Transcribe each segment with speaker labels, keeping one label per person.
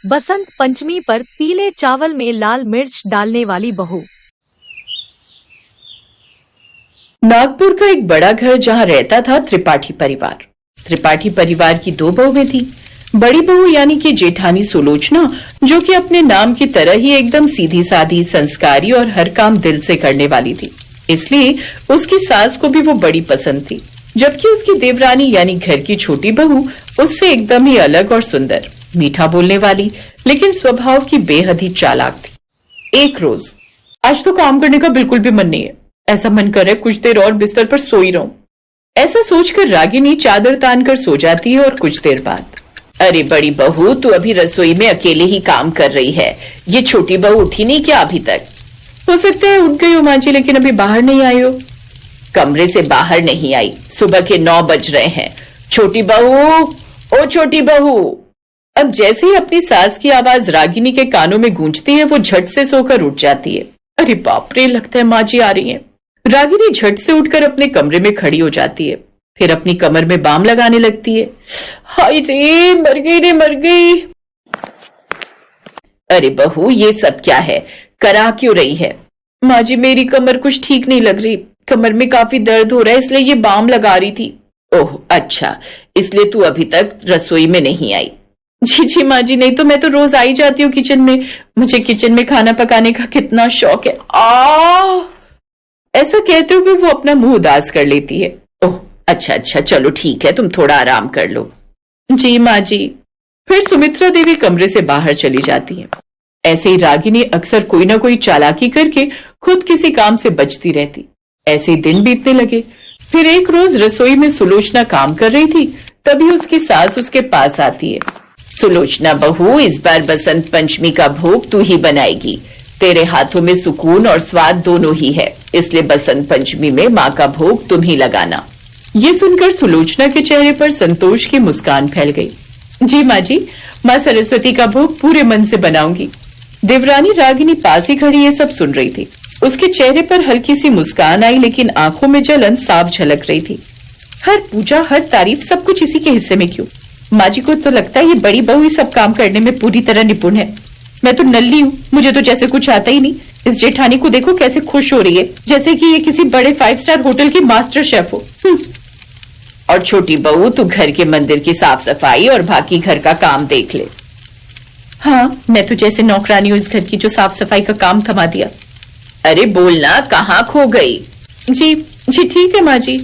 Speaker 1: बसंत पंचमी पर पीले चावल में लाल मिर्च डालने वाली बहू।
Speaker 2: नागपुर का एक बड़ा घर जहां रहता था त्रिपाठी परिवार। त्रिपाठी परिवार की दो बहुएं थी। बड़ी बहू यानी कि जेठानी सुलोचना, जो कि अपने नाम की तरह ही एकदम सीधी सादी, संस्कारी और हर काम दिल से करने वाली थी, इसलिए उसकी सास को भी वो बड़ी पसंद थी। जबकि उसकी देवरानी यानी घर की छोटी बहू उससे एकदम ही अलग और सुंदर, मीठा बोलने वाली, लेकिन स्वभाव की बेहद ही चालाक थी। एक रोज, आज तो काम करने का बिल्कुल भी मन नहीं है, ऐसा मन करे कुछ देर और बिस्तर पर सोई रहूं। ऐसा सोचकर रागिनी चादर तान कर सो जाती है और कुछ देर बाद, अरे बड़ी बहू, तू अभी रसोई में अकेले ही काम कर रही है, ये छोटी बहू उठी नहीं क्या अभी तक? हो सकता है उठ गई हो माँ जी, लेकिन अभी बाहर नहीं आई हो। कमरे से बाहर नहीं आई, सुबह के 9 बज रहे हैं। छोटी बहू, ओ छोटी बहू। अब जैसे ही अपनी सास की आवाज रागिनी के कानों में गूंजती है, वो झट से सोकर उठ जाती है। अरे बाप रे, लगता है माँ जी आ रही हैं। रागिनी झट से उठकर अपने कमरे में खड़ी हो जाती है, फिर अपनी कमर में बाम लगाने लगती है। हाय रे, मर गई रे, मर गई। अरे बहू, ये सब क्या है, करा क्यों रही है? माँ जी, मेरी कमर कुछ ठीक नहीं लग रही, कमर में काफी दर्द हो रहा है, इसलिए ये बाम लगा रही थी। ओह अच्छा, इसलिए तू अभी तक रसोई में नहीं आई? जी जी माँ जी, नहीं तो मैं तो रोज आई जाती हूँ किचन में, मुझे किचन में खाना पकाने का कितना शौक है। ऐसा कहते हुए वो अपना मुंह उदास कर लेती है। ओह अच्छा अच्छा, चलो ठीक है, तुम थोड़ा आराम कर लो। जी माँ जी। फिर सुमित्रा देवी कमरे से बाहर चली जाती है। ऐसे ही रागिनी अक्सर कोई ना कोई चालाकी करके खुद किसी काम से बचती रहती। ऐसे ही दिन बीतने लगे। फिर एक रोज रसोई में सुलोचना काम कर रही थी, तभी उसकी सास उसके पास आती है। सुलोचना बहू, इस बार बसंत पंचमी का भोग तू ही बनाएगी, तेरे हाथों में सुकून और स्वाद दोनों ही है, इसलिए बसंत पंचमी में माँ का भोग तुम ही लगाना। ये सुनकर सुलोचना के चेहरे पर संतोष की मुस्कान फैल गई। जी माँ जी, माँ सरस्वती का भोग पूरे मन से बनाऊंगी। देवरानी रागिनी पास ही खड़ी ये सब सुन रही थी। उसके चेहरे पर हल्की सी मुस्कान आई, लेकिन आंखों में जलन साफ झलक रही थी। हर पूजा, हर तारीफ, सब कुछ इसी के हिस्से में क्यों? माँ जी को तो लगता है ये बड़ी बहू ही सब काम करने में पूरी तरह निपुण है। मैं तो नल्ली हूँ, मुझे तो जैसे कुछ आता ही नहीं। इस जेठानी को देखो कैसे खुश हो रही है, जैसे कि ये किसी बड़े 5 स्टार होटल की मास्टर शेफ हो। और छोटी बहू, तू घर के मंदिर की साफ सफाई और बाकी घर का काम देख ले। हाँ, मैं तो जैसे नौकरानी हूँ इस घर की, जो साफ सफाई का काम थमा दिया। अरे बोलना, कहाँ खो गई? जी जी ठीक है माँ जी।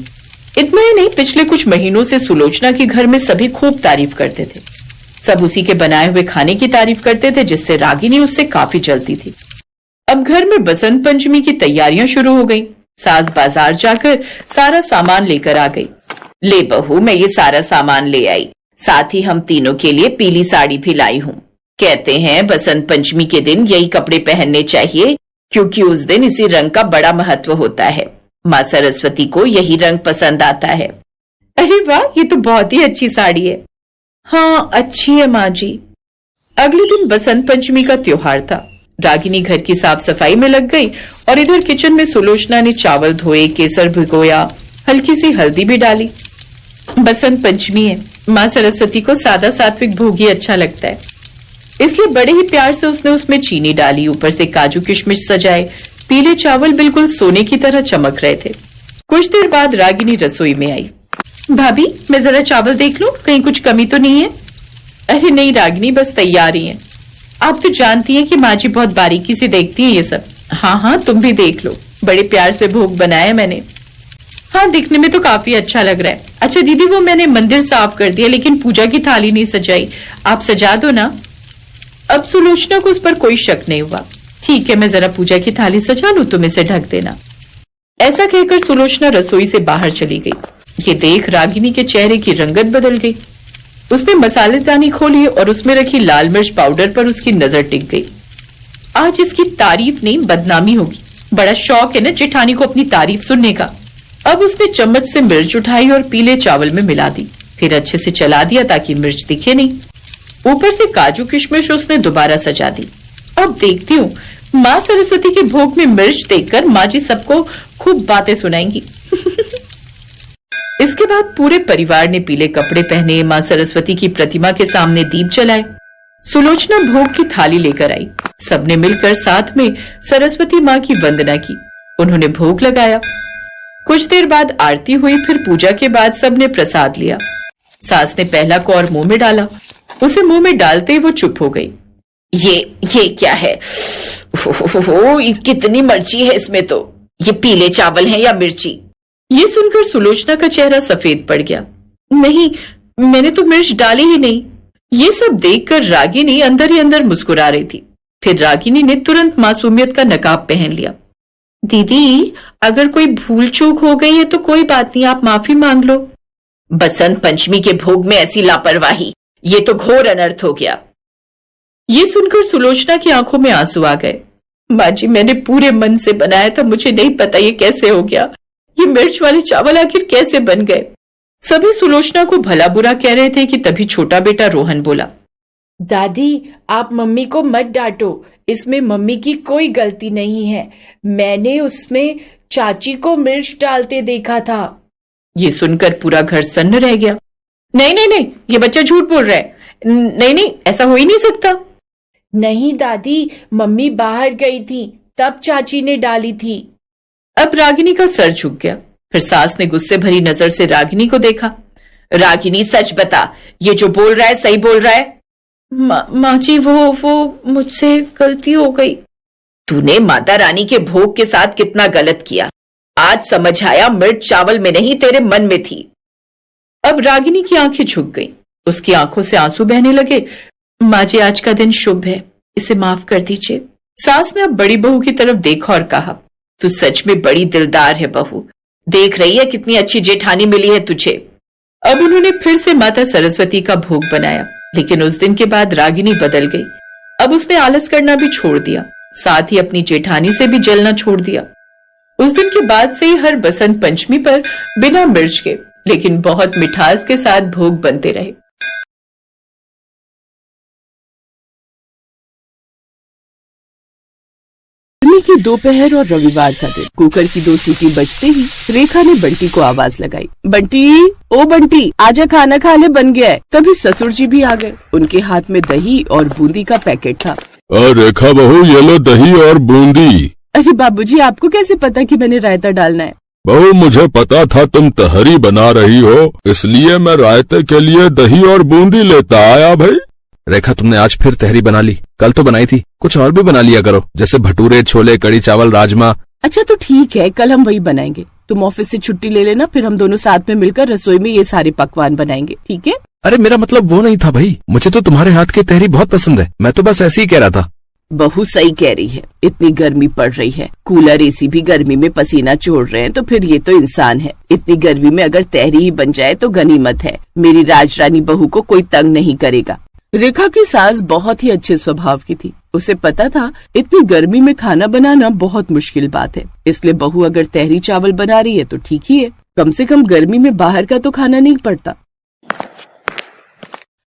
Speaker 2: इतना ही नहीं, पिछले कुछ महीनों से सुलोचना के घर में सभी खूब तारीफ करते थे। सब उसी के बनाए हुए खाने की तारीफ करते थे, जिससे रागिनी उससे काफी जलती थी। अब घर में बसंत पंचमी की तैयारियां शुरू हो गई। सास बाजार जाकर सारा सामान लेकर आ गई। ले बहू, मैं ये सारा सामान ले आई, साथ ही हम तीनों के लिए पीली साड़ी भी लाई हूँ। कहते हैं बसंत पंचमी के दिन यही कपड़े पहनने चाहिए, क्योंकि उस दिन इसी रंग का बड़ा महत्व होता है। माँ सरस्वती को यही रंग पसंद आता है। अरे वाह, ये तो बहुत ही अच्छी साड़ी है। हाँ अच्छी है माँ जी। अगले दिन बसंत पंचमी का त्योहार था। रागिनी घर की साफ सफाई में लग गई और इधर किचन में सुलोचना ने चावल धोए, केसर भिगोया, हल्की सी हल्दी भी डाली। बसंत पंचमी है, माँ सरस्वती को सादा सात्विक भोग ही अच्छा लगता है, इसलिए बड़े ही प्यार से उसने उसमें चीनी डाली, ऊपर से काजू किशमिश सजाए। पीले चावल बिल्कुल सोने की तरह चमक रहे थे। कुछ देर बाद रागिनी रसोई में आई। भाभी, मैं जरा चावल देख लूं, कहीं कुछ कमी तो नहीं है? अरे नहीं रागिनी, बस तैयार ही है। आप तो जानती हैं कि माँ जी बहुत बारीकी से देखती हैं ये सब। हाँ हाँ, तुम भी देख लो, बड़े प्यार से भोग बनाया मैंने। हाँ, दिखने में तो काफी अच्छा लग रहा है। अच्छा दीदी, वो मैंने मंदिर साफ कर दिया, लेकिन पूजा की थाली नहीं सजाई, आप सजा दो ना। अब सुलोचना को उस पर कोई शक नहीं हुआ। ठीक है, मैं जरा पूजा की थाली सजा लूं, तुम इसे ढक देना। ऐसा कहकर सुलोचना रसोई से बाहर चली गई। ये देख रागिनी के चेहरे की रंगत बदल गई। उसने मसालेदानी खोली और उसमें रखी लाल मिर्च पाउडर पर उसकी नजर टिक गई। आज इसकी तारीफ नहीं, बदनामी होगी। बड़ा शौक है ना जेठानी को अपनी तारीफ सुनने का। अब उसने चम्मच से मिर्च उठाई और पीले चावल में मिला दी, फिर अच्छे से चला दिया ताकि मिर्च दिखे नहीं। ऊपर से काजू किशमिश उसने दोबारा सजा दी। अब देखती हूँ माँ सरस्वती के भोग में मिर्च देखकर माँ जी सबको खूब बातें सुनाएंगी। इसके बाद पूरे परिवार ने पीले कपड़े पहने, माँ सरस्वती की प्रतिमा के सामने दीप जलाए। सुलोचना भोग की थाली लेकर आई। सबने मिलकर साथ में सरस्वती माँ की वंदना की। उन्होंने भोग लगाया। कुछ देर बाद आरती हुई। फिर पूजा के बाद सबने प्रसाद लिया। सास ने पहला कौर मुंह में डाला। उसे मुंह में डालते ही वो चुप हो गई। ये क्या है? ओहो, कितनी मिर्ची है इसमें तो। ये पीले चावल हैं या मिर्ची? ये सुनकर सुलोचना का चेहरा सफेद पड़ गया। नहीं, मैंने तो मिर्च डाली ही नहीं। ये सब देखकर रागिनी अंदर ही अंदर मुस्कुरा रही थी। फिर रागिनी ने तुरंत मासूमियत का नकाब पहन लिया। दीदी, अगर कोई भूल चूक हो गई है तो कोई बात नहीं, आप माफी मांग लो। बसंत पंचमी के भोग में ऐसी लापरवाही, ये तो घोर अनर्थ हो गया। ये सुनकर सुलोचना की आंखों में आंसू आ गए। माँ जी, मैंने पूरे मन से बनाया था, मुझे नहीं पता ये कैसे हो गया। ये मिर्च वाले चावल आखिर कैसे बन गए? सभी सुलोचना को भला बुरा कह रहे थे कि तभी छोटा बेटा रोहन बोला,
Speaker 3: दादी, आप मम्मी को मत डांटो। इसमें मम्मी की कोई गलती नहीं है। मैंने उसमें चाची को मिर्च डालते देखा था।
Speaker 2: ये सुनकर पूरा घर सन्न रह गया। नहीं, ये बच्चा झूठ बोल रहा है। नहीं, ऐसा हो ही नहीं सकता।
Speaker 3: नहीं दादी, मम्मी बाहर गई थी, तब चाची ने डाली थी।
Speaker 2: अब रागिनी का सर झुक गया। फिर सास ने गुस्से भरी नजर से रागिनी को देखा। रागिनी, सच बता, ये जो बोल रहा है सही बोल रहा है? माँ जी, वो मुझसे गलती हो गई। तूने माता रानी के भोग के साथ कितना गलत किया। आज समझ आया, मिर्च चावल में नहीं तेरे मन में थी। अब रागिनी की आंखें झुक गईं। उसकी आंखों से आंसू बहने लगे। माँ जी, आज का दिन शुभ है, इसे माफ कर दीजिए। सास ने अब बड़ी बहू की तरफ देखा और कहा, तू सच में बड़ी दिलदार है बहू। देख रही है कितनी अच्छी जेठानी मिली है तुझे। अब उन्होंने फिर से माता सरस्वती का भोग बनाया। लेकिन उस दिन के बाद रागिनी बदल गई। अब उसने आलस करना भी छोड़ दिया, साथ ही अपनी जेठानी से भी जलना छोड़ दिया। उस दिन के बाद से ही हर बसंत पंचमी पर बिना मिर्च के लेकिन बहुत मिठास के साथ भोग बनते रहे।
Speaker 4: गर्मी की दोपहर और रविवार का दिन। कुकर की 2 सीटी बजते ही रेखा ने बंटी को आवाज लगाई। बंटी, ओ बंटी, आजा, खाना खा ले, बन गया है। तभी ससुर जी भी आ गए। उनके हाथ में दही और बूंदी का पैकेट था।
Speaker 5: रेखा बहू, ये लो दही और बूंदी।
Speaker 4: अरे बाबूजी, आपको कैसे पता कि मैंने रायता डालना है?
Speaker 5: बहू, मुझे पता था तुम तहरी बना रही हो, इसलिए मैं रायते के लिए दही और बूंदी लेता आया भाई।
Speaker 6: रेखा, तुमने आज फिर तहरी बना ली? कल तो बनाई थी। कुछ और भी बना लिया करो, जैसे भटूरे, छोले, कड़ी चावल, राजमा।
Speaker 4: अच्छा तो ठीक है, कल हम वही बनाएंगे। तुम ऑफिस से छुट्टी ले लेना, फिर हम दोनों साथ में मिलकर रसोई में ये सारे पकवान बनाएंगे, ठीक है?
Speaker 6: अरे मेरा मतलब वो नहीं था भाई, मुझे तो तुम्हारे हाथ की तहरी बहुत पसंद है। मैं तो बस ऐसे ही कह रहा था।
Speaker 4: बहू सही कह रही है, इतनी गर्मी पड़ रही है, कूलर एसी भी गर्मी में पसीना छोड़ रहे हैं, तो फिर ये तो इंसान है। इतनी गर्मी में अगर तहरी ही बन जाए तो गनीमत है। मेरी राजरानी बहू को कोई तंग नहीं करेगा। रेखा की सास बहुत ही अच्छे स्वभाव की थी। उसे पता था इतनी गर्मी में खाना बनाना बहुत मुश्किल बात है, इसलिए बहू अगर तहरी चावल बना रही है तो ठीक ही है। कम से कम गर्मी में बाहर का तो खाना नहीं पड़ता।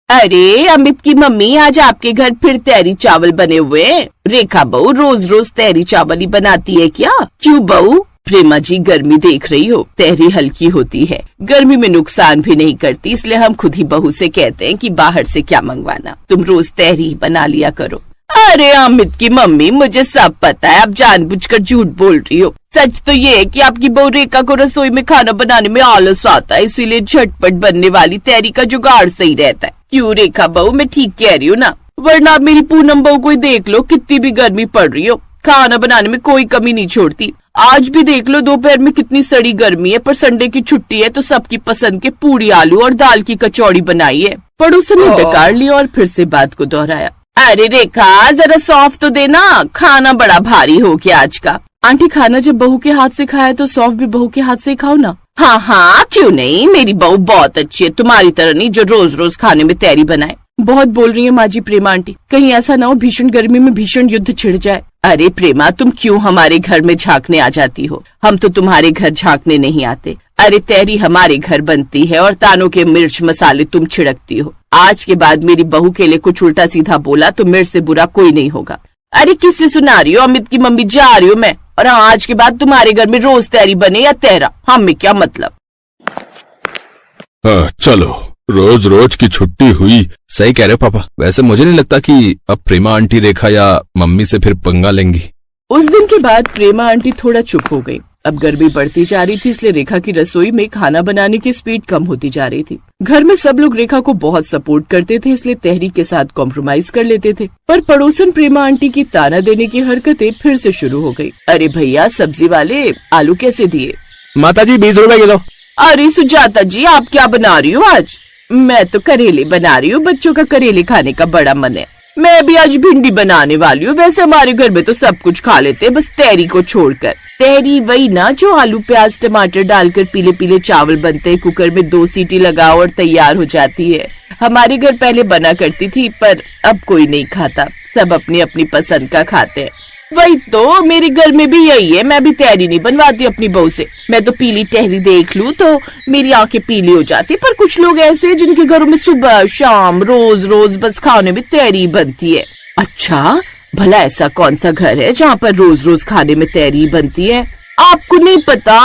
Speaker 4: अरे अमित की मम्मी, आज आपके घर फिर तहरी चावल बने हुए हैं। रेखा बहू रोज रोज तहरी चावल ही बनाती है क्या? क्यों बहू? प्रेमा जी, गर्मी देख रही हो, तहरी हल्की होती है, गर्मी में नुकसान भी नहीं करती, इसलिए हम खुद ही बहू से कहते हैं कि बाहर से क्या मंगवाना, तुम रोज तहरी बना लिया करो। अरे अमित की मम्मी, मुझे सब पता है, आप जानबूझकर झूठ बोल रही हो। सच तो ये है कि आपकी बहू रेखा को रसोई में खाना बनाने में आलस आता है, इसीलिए झटपट बनने वाली तहरी का जुगाड़ सही रहता है। क्यों रेखा बहू, मैं ठीक कह रही हूँ ना? वरना आप मेरी पूनम बहू को ही देख लो, कितनी भी गर्मी पड़ रही हो, खाना बनाने में कोई कमी नहीं छोड़ती। आज भी देख लो, दोपहर में कितनी सड़ी गर्मी है, पर संडे की छुट्टी है तो सबकी पसंद के पूरी आलू और दाल की कचौड़ी बनाई है। पड़ोसी ने डकार लिया और फिर से बात को दोहराया। अरे रेखा, जरा सौंफ तो देना, खाना बड़ा भारी हो गया आज का। आंटी, खाना जब बहू के हाथ से खाया तो सौंफ भी बहू के हाथ से खाओ ना। हाँ हाँ, क्यों नहीं, मेरी बहू बहुत अच्छी है, तुम्हारी तरह नहीं जो रोज रोज खाने में तैयारी बनाए। बहुत बोल रही है माँ जी प्रेमा आंटी, कहीं ऐसा ना हो भीषण गर्मी में भीषण युद्ध छिड़ जाए। अरे प्रेमा, तुम क्यों हमारे घर में झांकने आ जाती हो? हम तो तुम्हारे घर झांकने नहीं आते। अरे तैयारी हमारे घर बनती है और तानों के मिर्च मसाले तुम छिड़कती हो। आज के बाद मेरी बहू के लिए कुछ उल्टा सीधा बोला तो मेरे से बुरा कोई नहीं होगा। अरे किससे सुना रही हो? अमित की मम्मी, जा रही हूँ मैं। और हाँ, आज के बाद तुम्हारे घर में रोज तैयारी बने या तेरा, हमें क्या मतलब।
Speaker 5: चलो रोज रोज की छुट्टी हुई।
Speaker 6: सही कह रहे हो पापा। वैसे मुझे नहीं लगता कि अब प्रेमा आंटी रेखा या मम्मी से फिर पंगा लेंगी।
Speaker 4: उस दिन के बाद प्रेमा आंटी थोड़ा चुप हो गई। अब गर्मी बढ़ती जा रही थी, इसलिए रेखा की रसोई में खाना बनाने की स्पीड कम होती जा रही थी। घर में सब लोग रेखा को बहुत सपोर्ट करते थे, इसलिए तहरी के साथ कॉम्प्रोमाइज कर लेते थे। पर पड़ोसन प्रेमा आंटी की ताना देने की हरकतें फिर से शुरू हो गई। अरे भैया, सब्जी वाले आलू कैसे दिए?
Speaker 6: माताजी 20 रुपए किलो।
Speaker 4: अरे सुजाता जी, आप क्या बना रही हो आज? मैं तो करेले बना रही हूँ, बच्चों का करेले खाने का बड़ा मन है। मैं भी आज भिंडी बनाने वाली हूँ। वैसे हमारे घर में तो सब कुछ खा लेते हैं, बस तहरी को छोड़कर। तहरी वही ना जो आलू प्याज टमाटर डालकर पीले पीले चावल बनते हैं, कुकर में 2 सीटी लगाओ और तैयार हो जाती है। हमारे घर पहले बना करती थी, पर अब कोई नहीं खाता, सब अपनी अपनी पसंद का खाते हैं। वही तो, मेरे घर में भी यही है। मैं भी तहरी नहीं बनवाती अपनी बहू से। मैं तो पीली तहरी देख लूं तो मेरी आंखें पीली हो जाती। पर कुछ लोग ऐसे हैं जिनके घरों में सुबह शाम रोज रोज बस खाने में तहरी बनती है। अच्छा, भला ऐसा कौन सा घर है जहाँ पर रोज रोज खाने में तहरी बनती है? आपको नहीं पता?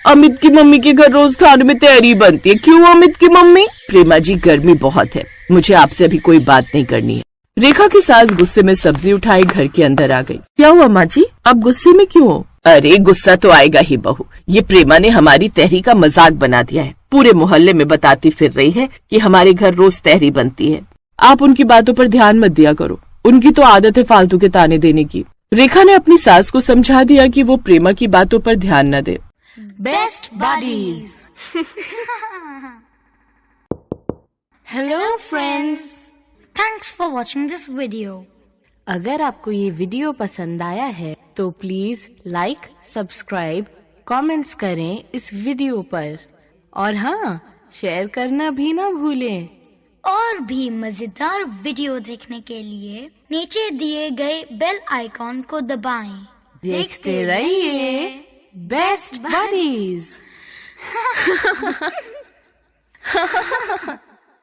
Speaker 4: अमित की मम्मी के घर रोज खाने में तहरी बनती है। क्यों अमित की मम्मी? प्रेमा जी, गर्मी बहुत है, मुझे आपसे अभी कोई बात नहीं करनी है। रेखा की सास गुस्से में सब्जी उठाई घर के अंदर आ गई। क्या हुआ माँ जी, आप गुस्से में क्यों हो? अरे गुस्सा तो आएगा ही बहू, ये प्रेमा ने हमारी तहरी का मजाक बना दिया है। पूरे मोहल्ले में बताती फिर रही है कि हमारे घर रोज तहरी बनती है। आप उनकी बातों पर ध्यान मत दिया करो, उनकी तो आदत है फालतू के ताने देने की। रेखा ने अपनी सास को समझा दिया कि वो प्रेमा की बातों पर ध्यान न दे।
Speaker 7: Best buddies. Hello friends, thanks for watching this video. अगर आपको ये वीडियो पसंद आया है तो प्लीज लाइक, सब्सक्राइब, कमेंट्स करें इस वीडियो पर, और हाँ, शेयर करना भी ना भूलें। और भी मजेदार वीडियो देखने के लिए नीचे दिए गए बेल आइकॉन को दबाएं। देखते रहिए बेस्ट बडीज।